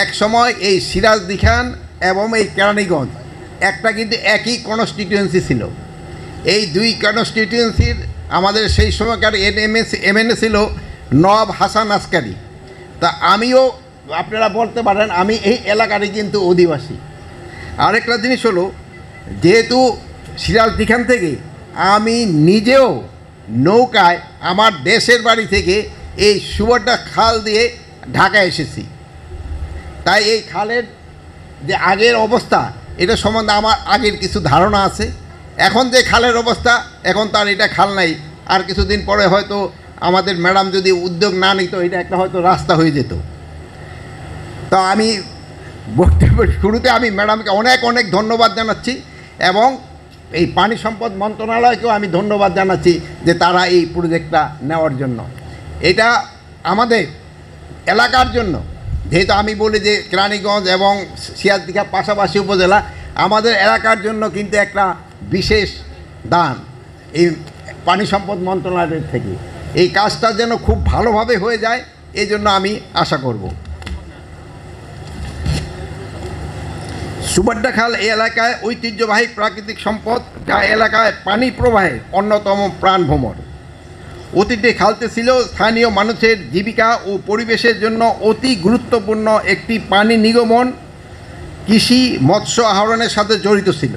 এক সময় এই সিরাজদি খান এবং এই কেরানীগঞ্জ একটা কিন্তু একই কনস্টিটিউয়েন্সি ছিল। এই দুই কনস্টিটিউয়েন্সির আমাদের সেই সময়কার এমএনএ ছিল নওয়াব হাসান আসকারি। তা আমিও, আপনারা বলতে পারেন, আমি এই এলাকারই কিন্তু অধিবাসী। আরেকটা জিনিস হলো, যেহেতু সিরাজদি খান থেকে আমি নিজেও নৌকায় আমার দেশের বাড়ি থেকে এই সুবর্ণা খাল দিয়ে ঢাকা এসেছি, তাই এই খালের যে আগের অবস্থা এটা সম্বন্ধে আমার আগের কিছু ধারণা আছে। এখন যে খালের অবস্থা, এখন তার এটা খাল নাই, আর কিছুদিন পরে হয়তো আমাদের ম্যাডাম যদি উদ্যোগ না নিত এটা একটা হয়তো রাস্তা হয়ে যেত। তো আমি বক্তব্যের শুরুতে আমি ম্যাডামকে অনেক অনেক ধন্যবাদ জানাচ্ছি এবং এই পানি সম্পদ মন্ত্রণালয়কেও আমি ধন্যবাদ জানাচ্ছি যে তারা এই প্রজেক্টটা নেওয়ার জন্য। এটা আমাদের এলাকার জন্য, যেহেতু আমি বলি যে কেরানীগঞ্জ এবং সিরাজদিঘা পাশাপাশি উপজেলা, আমাদের এলাকার জন্য কিন্তু একটা বিশেষ দান এই পানি সম্পদ মন্ত্রণালয়ের থেকে। এই কাজটা যেন খুব ভালোভাবে হয়ে যায় এই জন্য আমি আশা করব। সুবর্ণা খাল এই এলাকায় ঐতিহ্যবাহী প্রাকৃতিক সম্পদ, যা এলাকায় পানি প্রবাহের অন্যতম প্রাণভ্রমর। অতীতে খালটি ছিল স্থানীয় মানুষের জীবিকা ও পরিবেশের জন্য অতি গুরুত্বপূর্ণ একটি পানি নিগমন, কৃষি, মৎস্য আহরণের সাথে জড়িত ছিল।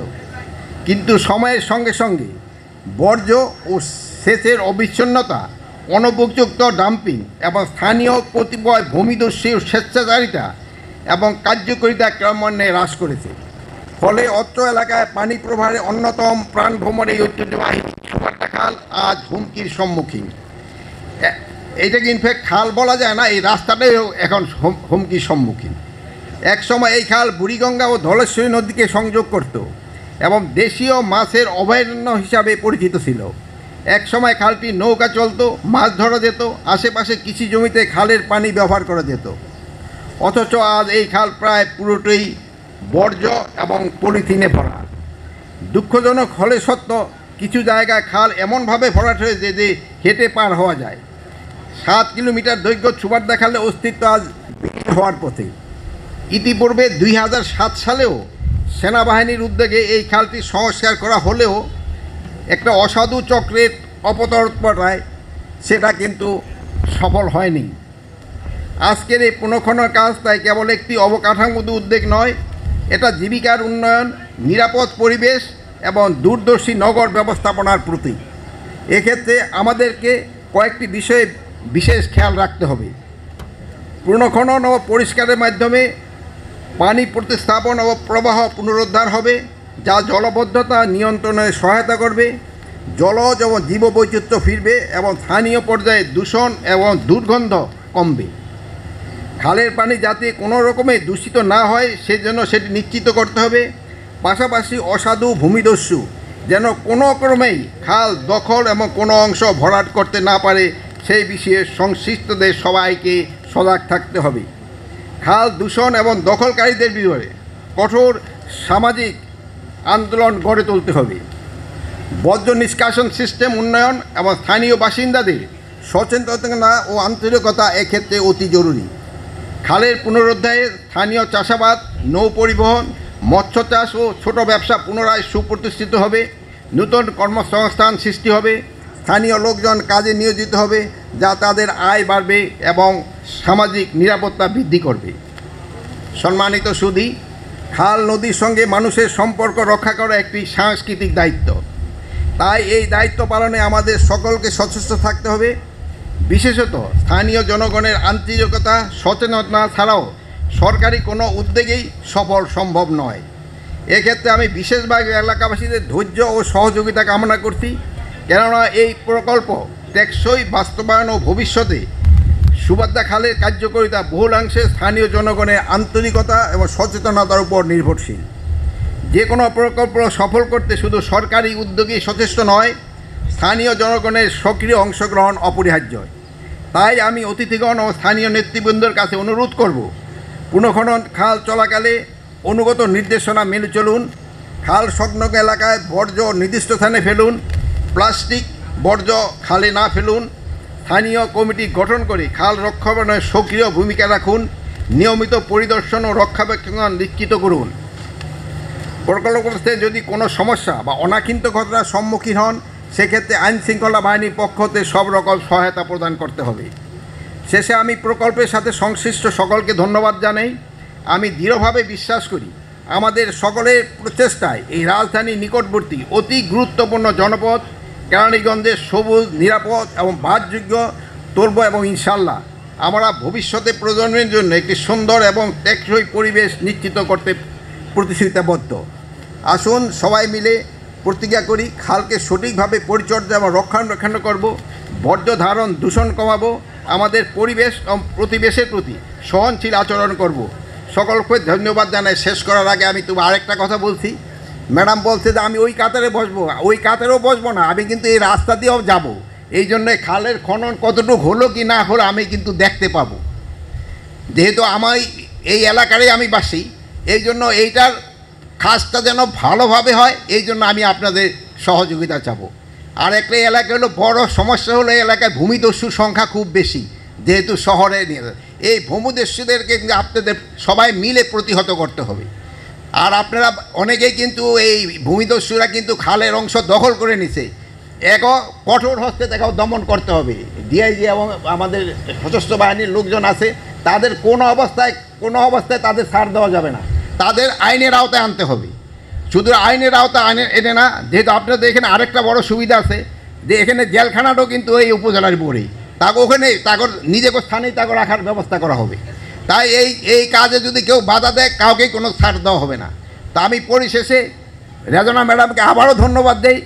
কিন্তু সময়ের সঙ্গে সঙ্গে বর্জ্য ও সেচের অবিচ্ছিন্নতা, অনুপযুক্ত ডাম্পিং এবং স্থানীয় কতিপয় ভূমিদস্যু স্বেচ্ছাচারিতা এবং কার্যকারিতা ক্রমান্বয়ে হ্রাস করেছে। ফলে অত্র এলাকায় পানি প্রবাহের অন্যতম প্রাণভ্রমর এই ঐতিহ্যবাহী সুবর্ণা খাল আজ হুমকির সম্মুখীন। এইটাকে ইনফ্যাক্ট খাল বলা যায় না, এই রাস্তাটাই এখন হুমকির সম্মুখীন। একসময় এই খাল বুড়িগঙ্গা ও ধলেশ্বরী নদীকে সংযোগ করত এবং দেশীয় মাছের অভয়ারণ্য হিসাবে পরিচিত ছিল। একসময় খালটি নৌকা চলত, মাছ ধরা যেত, আশেপাশে কৃষি জমিতে খালের পানি ব্যবহার করা যেত। অথচ আজ এই খাল প্রায় পুরোটাই বর্জ্য এবং পলিথিনে ভরা। দুঃখজনক হলে সত্য, কিছু জায়গায় খাল এমনভাবে ভরাট হয়েছে যে হেঁটে পার হওয়া যায়। 7 কিলোমিটার দৈর্ঘ্য সুবর্ণা খালের অস্তিত্ব আজ বিলীন হওয়ার পথে। ইতিপূর্বে 2007 সালেও সেনাবাহিনীর উদ্যোগে এই খালটি সংস্কার করা হলেও একটা অসাধু চক্রের অপতৎপরতায় সেটা কিন্তু সফল হয়নি। আজকের এই পুনঃখনন কাজ তাই কেবল একটি অবকাঠামোগত উদ্যোগ নয়, এটা জীবিকার উন্নয়ন, নিরাপদ পরিবেশ এবং দূরদর্শী নগর ব্যবস্থাপনার প্রতীক। এক্ষেত্রে আমাদেরকে কয়েকটি বিষয়ে বিশেষ খেয়াল রাখতে হবে। পুনঃখনন ও পরিষ্কারের মাধ্যমে পানি প্রতিস্থাপন ও প্রবাহ পুনরুদ্ধার হবে, যা জলবদ্ধতা নিয়ন্ত্রণে সহায়তা করবে, জলজ এবং জীববৈচিত্র্য ফিরবে এবং স্থানীয় পর্যায়ে দূষণ এবং দুর্গন্ধ কমবে। খালের পানি যাতে কোনো রকমে দূষিত না হয় সেজন্য সেটি নিশ্চিত করতে হবে। পাশাপাশি অসাধু ভূমিদস্যু যেন কোনো ক্রমেই খাল দখল এবং কোনো অংশ ভরাট করতে না পারে সেই বিষয়ে সংশ্লিষ্টদের সবাইকে সজাগ থাকতে হবে। খাল দূষণ এবং দখলকারীদের বিরুদ্ধে কঠোর সামাজিক আন্দোলন গড়ে তুলতে হবে। বর্জ্য নিষ্কাশন সিস্টেম উন্নয়ন এবং স্থানীয় বাসিন্দাদের সচেতনতা ও আন্তরিকতা এক্ষেত্রে অতি জরুরি। খালের পুনরুদ্ধারে স্থানীয় চাষাবাদ, নৌ পরিবহন, মৎস্য চাষ ও ছোট ব্যবসা পুনরায় সুপ্রতিষ্ঠিত হবে, নতুন কর্মসংস্থান সৃষ্টি হবে, স্থানীয় লোকজন কাজে নিয়োজিত হবে, যা তাদের আয় বাড়বে এবং সামাজিক নিরাপত্তা বৃদ্ধি করবে। সম্মানিত সুধী, খাল নদীর সঙ্গে মানুষের সম্পর্ক রক্ষা করা একটি সাংস্কৃতিক দায়িত্ব। তাই এই দায়িত্ব পালনে আমাদের সকলকে সচেষ্ট থাকতে হবে। বিশেষত স্থানীয় জনগণের আন্তরিকতা, সচেতনতা ছাড়াও সরকারি কোনো উদ্যোগেই সফল সম্ভব নয়। এক্ষেত্রে আমি বিশেষভাবে এলাকাবাসীদের ধৈর্য ও সহযোগিতা কামনা করছি, কেননা এই প্রকল্প টেকসই বাস্তবায়ন ও ভবিষ্যতে সুবর্ণা খালের কার্যকারিতা বহুলাংশে স্থানীয় জনগণের আন্তরিকতা এবং সচেতনতার উপর নির্ভরশীল। যে কোনো প্রকল্প সফল করতে শুধু সরকারি উদ্যোগই যথেষ্ট নয়, স্থানীয় জনগণের সক্রিয় অংশগ্রহণ অপরিহার্য। তাই আমি অতিথিগণ ও স্থানীয় নেতৃবৃন্দের কাছে অনুরোধ করব, পুনঃখনন খাল চলাকালে অনুগত নির্দেশনা মেনে চলুন। খাল সংলগ্ন এলাকায় বর্জ্য নির্দিষ্ট স্থানে ফেলুন, প্লাস্টিক বর্জ্য খালে না ফেলুন। স্থানীয় কমিটি গঠন করে খাল রক্ষণাবেক্ষণে সক্রিয় ভূমিকা রাখুন। নিয়মিত পরিদর্শন ও রক্ষণাবেক্ষণ নিশ্চিত করুন। প্রকল্পগ্রস্তে যদি কোনো সমস্যা বা অনাকাঙ্ক্ষিত ঘটনার সম্মুখীন হন, সেক্ষেত্রে আইনশৃঙ্খলা বাহিনীর পক্ষ হতে সব রকম সহায়তা প্রদান করতে হবে। শেষে আমি প্রকল্পের সাথে সংশ্লিষ্ট সকলকে ধন্যবাদ জানাই। আমি দৃঢ়ভাবে বিশ্বাস করি আমাদের সকলের প্রচেষ্টায় এই রাজধানীর নিকটবর্তী অতি গুরুত্বপূর্ণ জনপদ কেরানীগঞ্জের সবুজ, নিরাপদ এবং বাসযোগ্য তুলব এবং ইনশাল্লাহ আমরা ভবিষ্যতে প্রজন্মের জন্য একটি সুন্দর এবং টেকসই পরিবেশ নিশ্চিত করতে প্রতিশ্রুতিবদ্ধ। আসুন সবাই মিলে প্রতিজ্ঞা করি, খালকে সঠিকভাবে পরিচর্যা এবং রক্ষণাবেক্ষণ করব, বর্জ্য ধারণ দূষণ কমাবো, আমাদের পরিবেশ এবং প্রতিবেশের প্রতি সহনশীল আচরণ করব। সকলকে ধন্যবাদ জানাই। শেষ করার আগে আমি তো আরেকটা কথা বলছি। ম্যাডাম বলছে যে আমি ওই কাতারে বসবো, ওই কাতারেও বসবো না, আমি কিন্তু এই রাস্তা দিয়েও যাব। এই জন্যে খালের খনন কতটুকু হলো কি না হলো আমি কিন্তু দেখতে পাবো, যেহেতু আমার এই এলাকারই আমি বাসি। এই জন্য এইটার কাজটা যেন ভালোভাবে হয়, এই জন্য আমি আপনাদের সহযোগিতা চাবো। আর একটা এলাকা হলো বড় সমস্যা হলো এই এলাকায় ভূমিদস্যুর সংখ্যা খুব বেশি, যেহেতু শহরে নিয়ে এই ভূমিদস্যুদেরকে আপনাদের সবাই মিলে প্রতিহত করতে হবে। আর আপনারা অনেকেই কিন্তু এই ভূমিদস্যুরা কিন্তু খালের অংশ দখল করে নিছে, কঠোর হস্তে তাকেও দমন করতে হবে। ডিআইজি এবং আমাদের সশস্ত্র বাহিনীর লোকজন আছে, তাদের কোনো অবস্থায় তাদের ছাড় দেওয়া যাবে না, তাদের আইনের আওতায় আনতে হবে। শুধু আইনের আওতায় এনে না, যেহেতু আপনাদের এখানে আরেকটা বড় সুবিধা আছে যে এখানে জেলখানাটাও কিন্তু এই উপজেলার পরেই, তাকে ওখানে তাকে নিজেকে স্থানেই তাকে রাখার ব্যবস্থা করা হবে। তাই এই কাজে যদি কেউ বাধা দেয়, কাউকেই কোনো ছাড় দেওয়া হবে না। তা আমি পরিশেষে রেজনা ম্যাডামকে আবারও ধন্যবাদ দেই।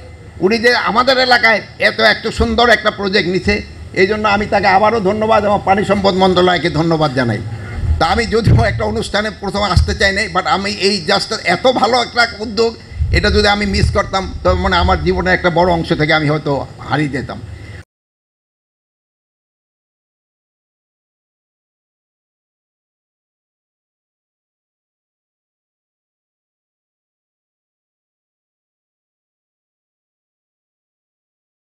উনি যে আমাদের এলাকায় এত সুন্দর একটা প্রজেক্ট নিছে, এই জন্য আমি তাকে আবারও ধন্যবাদ এবং পানি সম্পদ মন্ত্রণালয়কে ধন্যবাদ জানাই। তা আমি যদিও একটা অনুষ্ঠানে প্রথমে আসতে চাই নাই, বাট আমি এই জাস্ট এত ভালো একটা উদ্যোগ, এটা যদি আমি মিস করতাম তবে মানে আমার জীবনের একটা বড় অংশ থেকে আমি হয়তো হারিয়ে যেতাম।